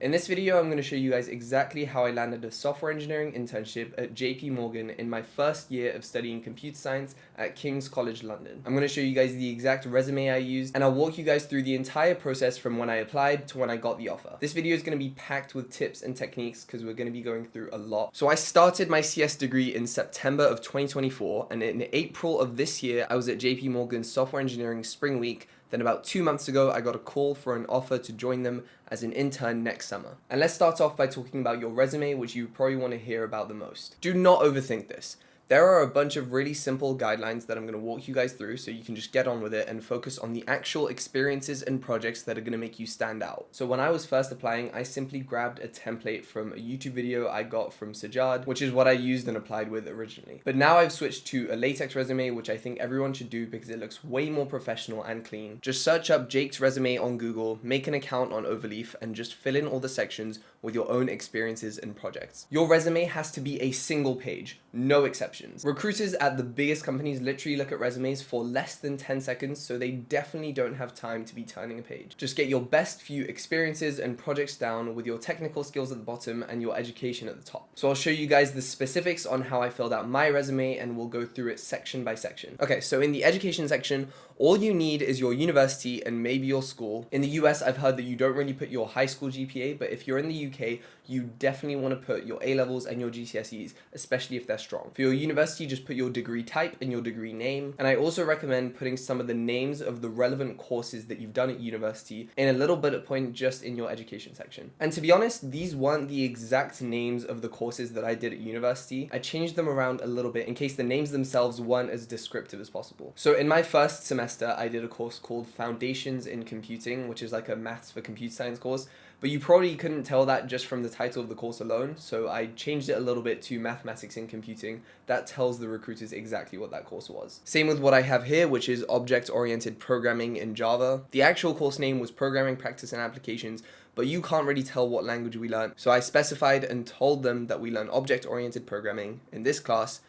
In this video, I'm going to show you guys exactly how I landed a software engineering internship at JP Morgan in my first year of studying computer science at King's College London. I'm going to show you guys the exact resume I used, and I'll walk you guys through the entire process from when I applied to when I got the offer. This video is going to be packed with tips and techniques because we're going to be going through a lot. So I started my CS degree in September of 2024, and in April of this year, I was at JP Morgan's Software Engineering Spring Week. Then about 2 months ago, I got a call for an offer to join them as an intern next summer. And let's start off by talking about your resume, which you probably want to hear about the most. Do not overthink this. There are a bunch of really simple guidelines that I'm going to walk you guys through so you can just get on with it and focus on the actual experiences and projects that are going to make you stand out. So when I was first applying, I simply grabbed a template from a YouTube video I got from Sajad, which is what I used and applied with originally. But now I've switched to a latex resume, which I think everyone should do because it looks way more professional and clean. Just search up Jake's resume on Google, make an account on Overleaf, and just fill in all the sections with your own experiences and projects. Your resume has to be a single page, no exceptions. Recruiters at the biggest companies literally look at resumes for less than 10 seconds, so they definitely don't have time to be turning a page. Just get your best few experiences and projects down with your technical skills at the bottom and your education at the top. So I'll show you guys the specifics on how I filled out my resume and we'll go through it section by section. Okay, so in the education section, all you need is your university and maybe your school. In the US, I've heard that you don't really put your high school GPA, but if you're in the UK, you definitely want to put your A-levels and your GCSEs, especially if they're strong. For your university, just put your degree type and your degree name. And I also recommend putting some of the names of the relevant courses that you've done at university in a little bullet point just in your education section. And to be honest, these weren't the exact names of the courses that I did at university. I changed them around a little bit in case the names themselves weren't as descriptive as possible. So in my first semester, I did a course called Foundations in Computing, which is like a maths for computer science course. But you probably couldn't tell that just from the title of the course alone, so I changed it a little bit to Mathematics in Computing. That tells the recruiters exactly what that course was. Same with what I have here, which is Object-Oriented Programming in Java. The actual course name was Programming Practice and Applications, but you can't really tell what language we learned. So I specified and told them that we learn Object-Oriented Programming in this class,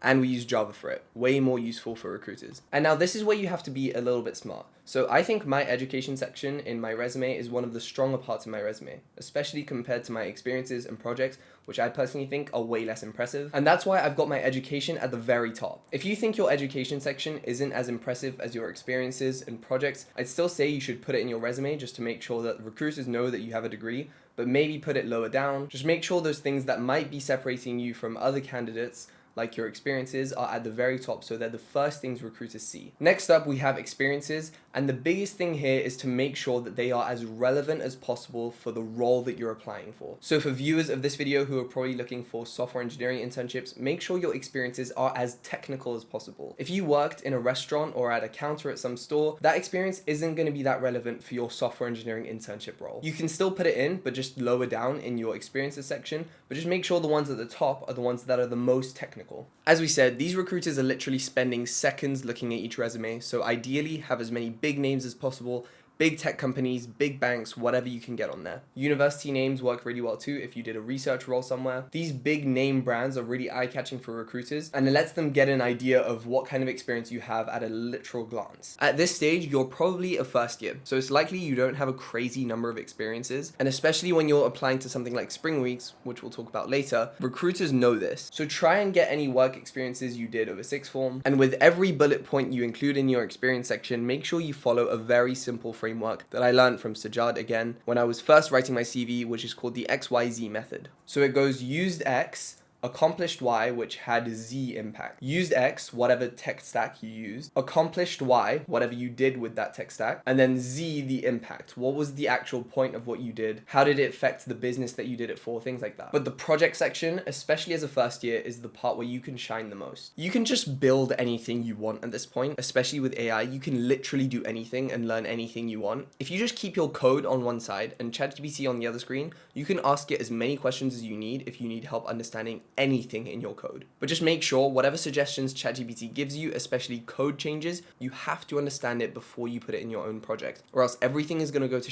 and we use Java for it. Way more useful for recruiters. And now this is where you have to be a little bit smart. So I think my education section in my resume is one of the stronger parts of my resume, especially compared to my experiences and projects, which I personally think are way less impressive. And that's why I've got my education at the very top. If you think your education section isn't as impressive as your experiences and projects, I'd still say you should put it in your resume just to make sure that recruiters know that you have a degree, but maybe put it lower down. Just make sure those things that might be separating you from other candidates, like your experiences, are at the very top so they're the first things recruiters see. Next up, we have experiences, and the biggest thing here is to make sure that they are as relevant as possible for the role that you're applying for. So for viewers of this video who are probably looking for software engineering internships, make sure your experiences are as technical as possible. If you worked in a restaurant or at a counter at some store, that experience isn't going to be that relevant for your software engineering internship role. You can still put it in, but just lower down in your experiences section, but just make sure the ones at the top are the ones that are the most technical. As we said, these recruiters are literally spending seconds looking at each resume, so ideally have as many big names as possible. Big tech companies, big banks, whatever you can get on there. University names work really well too if you did a research role somewhere. These big name brands are really eye-catching for recruiters, and it lets them get an idea of what kind of experience you have at a literal glance. At this stage, you're probably a first year, so it's likely you don't have a crazy number of experiences, and especially when you're applying to something like Spring Weeks, which we'll talk about later, recruiters know this. So try and get any work experiences you did over sixth form, and with every bullet point you include in your experience section, make sure you follow a very simple framework that I learned from Sajad again when I was first writing my CV, which is called the XYZ method. So it goes used X, accomplished Y, which had Z impact. Used X, whatever tech stack you used. Accomplished Y, whatever you did with that tech stack. And then Z, the impact. What was the actual point of what you did? How did it affect the business that you did it for? Things like that. But the project section, especially as a first year, is the part where you can shine the most. You can just build anything you want at this point, especially with AI. You can literally do anything and learn anything you want. If you just keep your code on one side and ChatGPT on the other screen, you can ask it as many questions as you need if you need help understanding anything in your code. But just make sure whatever suggestions ChatGPT gives you, especially code changes, you have to understand it before you put it in your own project, or else everything is going to go to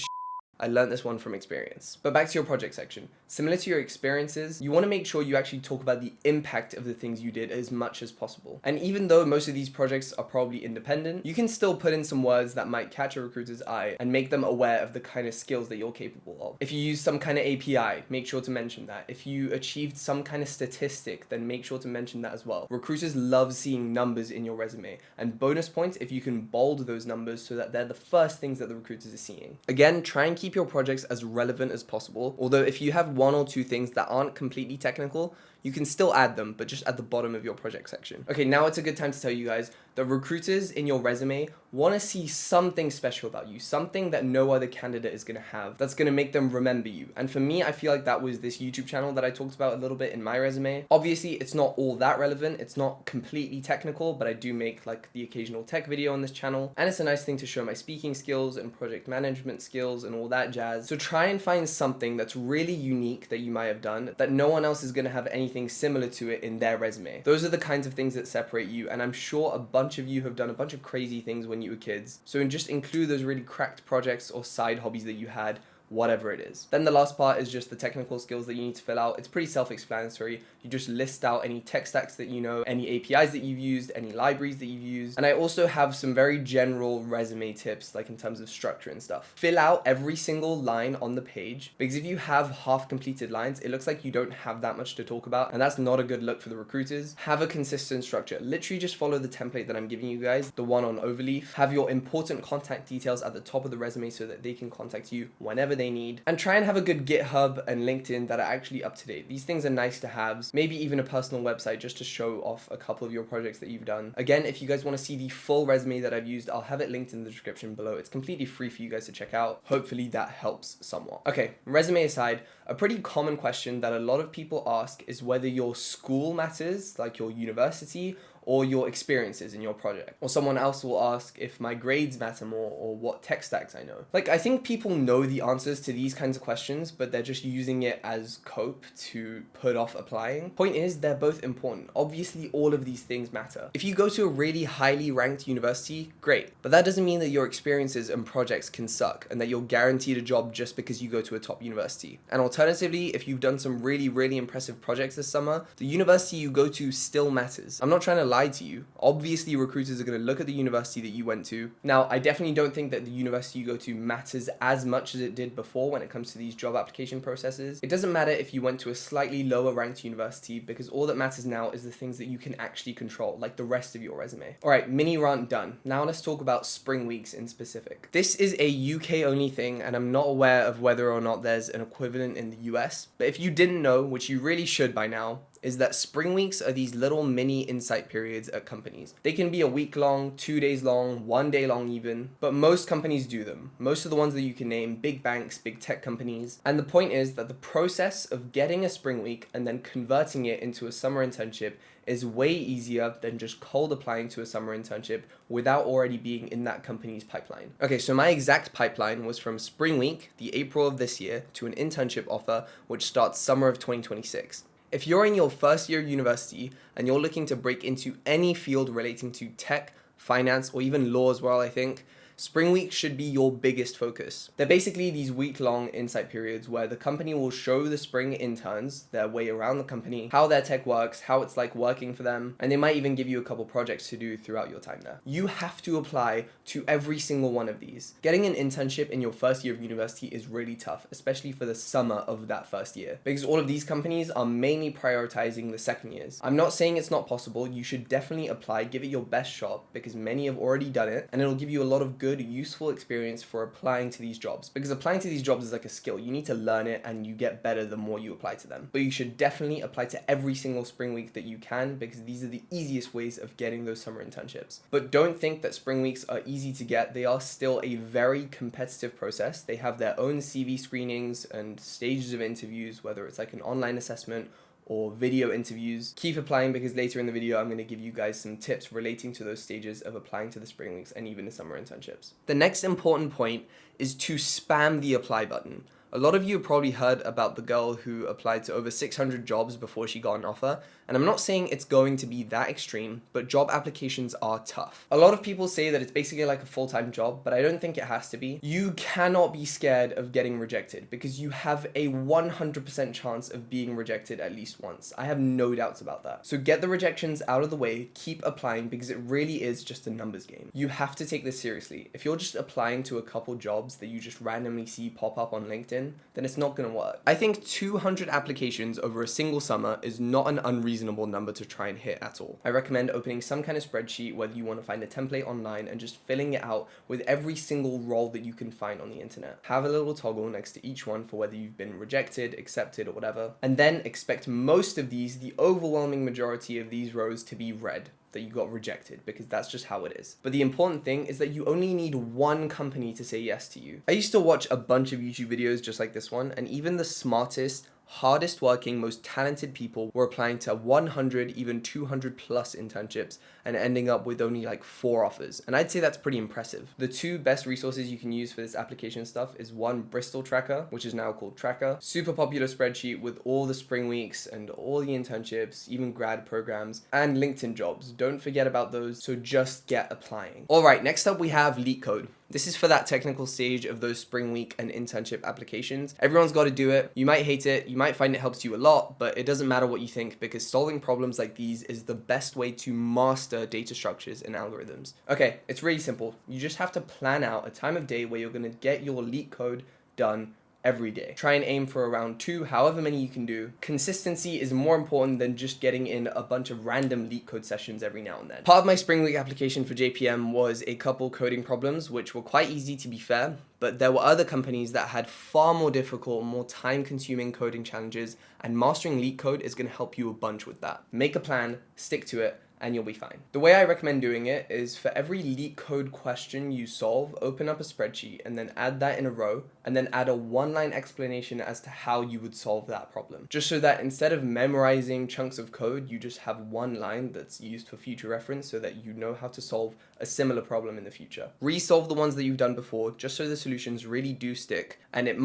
I learned this one from experience. But back to your project section. Similar to your experiences, you want to make sure you actually talk about the impact of the things you did as much as possible. And even though most of these projects are probably independent, you can still put in some words that might catch a recruiter's eye and make them aware of the kind of skills that you're capable of. If you use some kind of API, make sure to mention that. If you achieved some kind of statistic, then make sure to mention that as well. Recruiters love seeing numbers in your resume, and bonus points if you can bold those numbers so that they're the first things that the recruiters are seeing. Again, try and keep your projects as relevant as possible, although if you have one or two things that aren't completely technical, you can still add them, but just at the bottom of your project section. Okay, now it's a good time to tell you guys that recruiters in your resume want to see something special about you, something that no other candidate is going to have, that's going to make them remember you. And for me, I feel like that was this YouTube channel that I talked about a little bit in my resume. Obviously, it's not all that relevant, it's not completely technical, but I do make like the occasional tech video on this channel, and it's a nice thing to show my speaking skills and project management skills and all that jazz. So try and find something that's really unique that you might have done that no one else is going to have anything similar to it in their resume. Those are the kinds of things that separate you, and I'm sure a bunch of you have done a bunch of crazy things when you were kids. So just include those really cracked projects or side hobbies that you had, whatever it is. Then the last part is just the technical skills that you need to fill out. It's pretty self-explanatory. You just list out any tech stacks that you know, any APIs that you've used, any libraries that you've used. And I also have some very general resume tips, like in terms of structure and stuff. Fill out every single line on the page, because if you have half completed lines, it looks like you don't have that much to talk about, and that's not a good look for the recruiters. Have a consistent structure. Literally just follow the template that I'm giving you guys, the one on Overleaf. Have your important contact details at the top of the resume so that they can contact you whenever they need, and try and have a good GitHub and LinkedIn that are actually up to date. These things are nice to have, maybe even a personal website just to show off a couple of your projects that you've done. Again, if you guys want to see the full resume that I've used, I'll have it linked in the description below. It's completely free for you guys to check out. Hopefully that helps somewhat. Okay, resume aside, a pretty common question that a lot of people ask is whether your school matters, like your university, or your experiences in your project. Or someone else will ask if my grades matter more or what tech stacks I know. Like, I think people know the answers to these kinds of questions, but they're just using it as cope to put off applying. Point is, they're both important. Obviously, all of these things matter. If you go to a really highly ranked university, great. But that doesn't mean that your experiences and projects can suck and that you're guaranteed a job just because you go to a top university. And alternatively, if you've done some really, really impressive projects this summer, the university you go to still matters. I'm not trying to lie to you. Obviously, recruiters are going to look at the university that you went to. Now, I definitely don't think that the university you go to matters as much as it did before when it comes to these job application processes. It doesn't matter if you went to a slightly lower ranked university, because all that matters now is the things that you can actually control, like the rest of your resume. Alright, mini rant done. Now let's talk about spring weeks in specific. This is a UK only thing, and I'm not aware of whether or not there's an equivalent in the US, but if you didn't know, which you really should by now, is that spring weeks are these little mini insight periods at companies. They can be a week long, 2 days long, 1 day long even, but most companies do them. Most of the ones that you can name, big banks, big tech companies. And the point is that the process of getting a spring week and then converting it into a summer internship is way easier than just cold applying to a summer internship without already being in that company's pipeline. Okay, so my exact pipeline was from spring week, the April of this year, to an internship offer, which starts summer of 2026. If you're in your first year of university and you're looking to break into any field relating to tech, finance, or even law as well, I think, spring week should be your biggest focus. They're basically these week-long insight periods where the company will show the spring interns their way around the company, how their tech works, how it's like working for them, and they might even give you a couple projects to do throughout your time there. You have to apply to every single one of these. Getting an internship in your first year of university is really tough, especially for the summer of that first year, because all of these companies are mainly prioritizing the second years. I'm not saying it's not possible. You should definitely apply, give it your best shot, because many have already done it, and it'll give you a lot of good, useful experience for applying to these jobs, because applying to these jobs is like a skill. You need to learn it and you get better the more you apply to them. But you should definitely apply to every single spring week that you can, because these are the easiest ways of getting those summer internships. But don't think that spring weeks are easy to get. They are still a very competitive process. They have their own CV screenings and stages of interviews, whether it's like an online assessment or video interviews. Keep applying, because later in the video I'm going to give you guys some tips relating to those stages of applying to the spring weeks and even the summer internships. The next important point is to spam the apply button. A lot of you have probably heard about the girl who applied to over 600 jobs before she got an offer, and I'm not saying it's going to be that extreme, but job applications are tough. A lot of people say that it's basically like a full-time job, but I don't think it has to be. You cannot be scared of getting rejected because you have a 100% chance of being rejected at least once. I have no doubts about that. So get the rejections out of the way, keep applying because it really is just a numbers game. You have to take this seriously. If you're just applying to a couple jobs that you just randomly see pop up on LinkedIn, then it's not gonna work. I think 200 applications over a single summer is not an unreasonable number to try and hit at all. I recommend opening some kind of spreadsheet, whether you want to find a template online, and just filling it out with every single role that you can find on the internet. Have a little toggle next to each one for whether you've been rejected, accepted, or whatever, and then expect most of these, the overwhelming majority of these rows, to be red, that you got rejected, because that's just how it is. But the important thing is that you only need one company to say yes to you. I used to watch a bunch of YouTube videos just like this one, and even the smartest, hardest working, most talented people were applying to 100, even 200 plus internships and ending up with only like 4 offers. And I'd say that's pretty impressive. The 2 best resources you can use for this application stuff is one, Bristol Tracker, which is now called Tracker. Super popular spreadsheet with all the spring weeks and all the internships, even grad programs, and LinkedIn jobs. Don't forget about those, so just get applying. All right, next up we have LeetCode. This is for that technical stage of those spring week and internship applications. Everyone's got to do it. You might hate it. You might find it helps you a lot, but it doesn't matter what you think because solving problems like these is the best way to master data structures and algorithms. Okay, it's really simple. You just have to plan out a time of day where you're going to get your LeetCode done every day. Try and aim for around 2, however many you can do. Consistency is more important than just getting in a bunch of random LeetCode sessions every now and then. Part of my spring week application for JPM was a couple coding problems, which were quite easy to be fair, but there were other companies that had far more difficult, more time-consuming coding challenges, and mastering LeetCode is going to help you a bunch with that. Make a plan, stick to it, and you'll be fine. The way I recommend doing it is for every LeetCode question you solve, open up a spreadsheet and then add that in a row and then add a 1-line explanation as to how you would solve that problem. Just so that instead of memorizing chunks of code, you just have 1 line that's used for future reference so that you know how to solve a similar problem in the future. Resolve the ones that you've done before just so the solutions really do stick, and it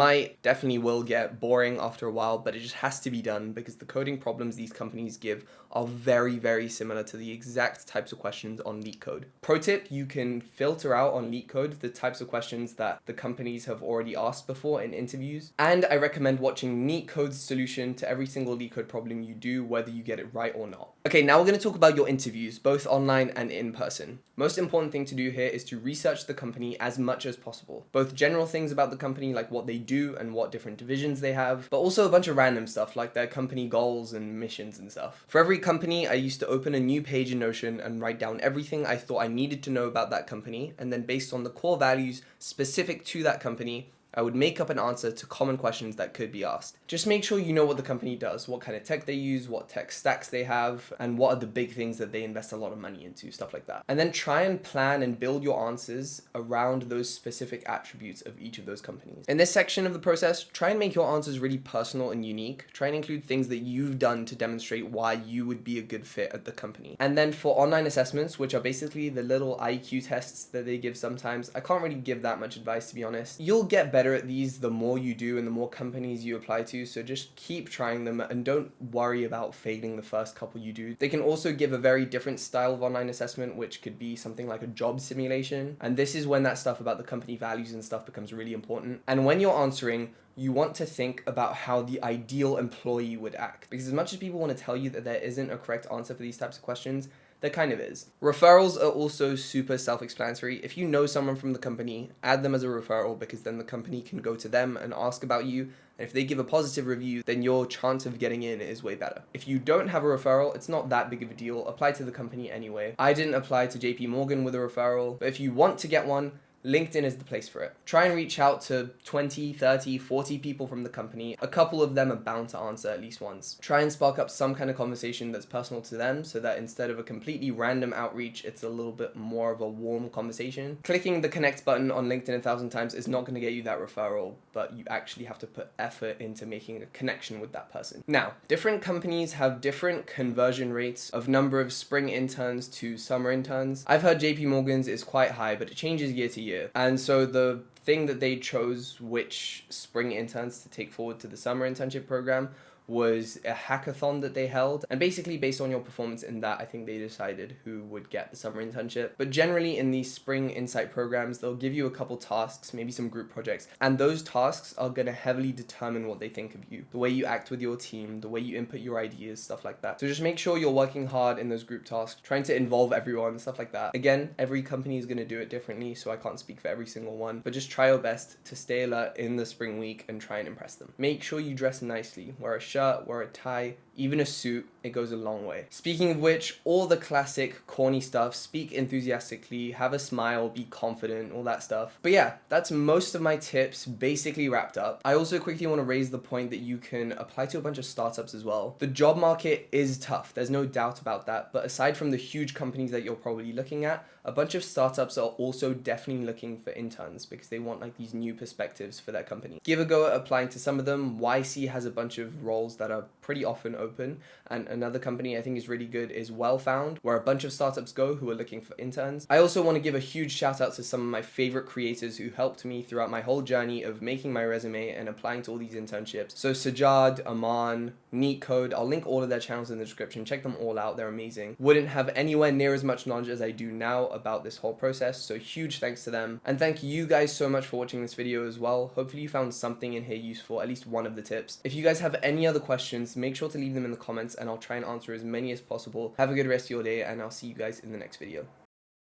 definitely will get boring after a while, but it just has to be done because the coding problems these companies give are very, very similar to the exact types of questions on LeetCode. Pro tip, you can filter out on LeetCode the types of questions that the companies have already asked before in interviews. And I recommend watching LeetCode's solution to every single LeetCode problem you do, whether you get it right or not. Okay, now we're going to talk about your interviews, both online and in person. Most important thing to do here is to research the company as much as possible. Both general things about the company, like what they do and what different divisions they have, but also a bunch of random stuff like their company goals and missions and stuff. For every company, I used to open a new page in Notion and write down everything I thought I needed to know about that company, and then based on the core values specific to that company, I would make up an answer to common questions that could be asked. Just make sure you know what the company does, what kind of tech they use, what tech stacks they have, and what are the big things that they invest a lot of money into, stuff like that. And then try and plan and build your answers around those specific attributes of each of those companies. In this section of the process, try and make your answers really personal and unique. Try and include things that you've done to demonstrate why you would be a good fit at the company. And then for online assessments, which are basically the little IQ tests that they give sometimes, I can't really give that much advice, to be honest. You'll get better at these the more you do and the more companies you apply to, so just keep trying them and don't worry about failing the first couple you do. They can also give a very different style of online assessment, which could be something like a job simulation, and this is when that stuff about the company values and stuff becomes really important. And when you're answering, you want to think about how the ideal employee would act, because as much as people want to tell you that there isn't a correct answer for these types of questions, there kind of is. Referrals are also super self-explanatory. If you know someone from the company, add them as a referral because then the company can go to them and ask about you. And if they give a positive review, then your chance of getting in is way better. If you don't have a referral, it's not that big of a deal. Apply to the company anyway. I didn't apply to JP Morgan with a referral, but if you want to get one, LinkedIn is the place for it. Try and reach out to 20, 30, 40 people from the company. A couple of them are bound to answer at least once. Try and spark up some kind of conversation that's personal to them so that instead of a completely random outreach, it's a little bit more of a warm conversation. Clicking the connect button on LinkedIn 1,000 times is not going to get you that referral, but you actually have to put effort into making a connection with that person. Now, different companies have different conversion rates of number of spring interns to summer interns. I've heard JP Morgan's is quite high, but it changes year to year. And so the thing that they chose which spring interns to take forward to the summer internship program was a hackathon that they held, and basically based on your performance in that, I think they decided who would get the summer internship. But generally in these spring insight programs, they'll give you a couple tasks, maybe some group projects, and those tasks are going to heavily determine what they think of you, the way you act with your team, the way you input your ideas, stuff like that. So just make sure you're working hard in those group tasks, trying to involve everyone, stuff like that. Again, every company is going to do it differently, so I can't speak for every single one, but just try your best to stay alert in the spring week and try and impress them. Make sure you dress nicely, wear a shirt, wear a tie, even a suit. It goes a long way. Speaking of which, all the classic corny stuff, speak enthusiastically, have a smile, be confident, all that stuff. But yeah, that's most of my tips basically wrapped up. I also quickly want to raise the point that you can apply to a bunch of startups as well. The job market is tough, there's no doubt about that, but aside from the huge companies that you're probably looking at, a bunch of startups are also definitely looking for interns because they want like these new perspectives for their company. Give a go at applying to some of them. YC has a bunch of roles that are pretty often open, and another company I think is really good is Well Found, where a bunch of startups go who are looking for interns. I also want to give a huge shout out to some of my favorite creators who helped me throughout my whole journey of making my resume and applying to all these internships. So Sajad, Aman, NeetCode, I'll link all of their channels in the description. Check them all out, they're amazing. Wouldn't have anywhere near as much knowledge as I do now about this whole process, so huge thanks to them. And thank you guys so much for watching this video as well. Hopefully you found something in here useful, at least one of the tips. If you guys have any other questions, make sure to leave them in the comments and I'll try and answer as many as possible. Have a good rest of your day and I'll see you guys in the next video.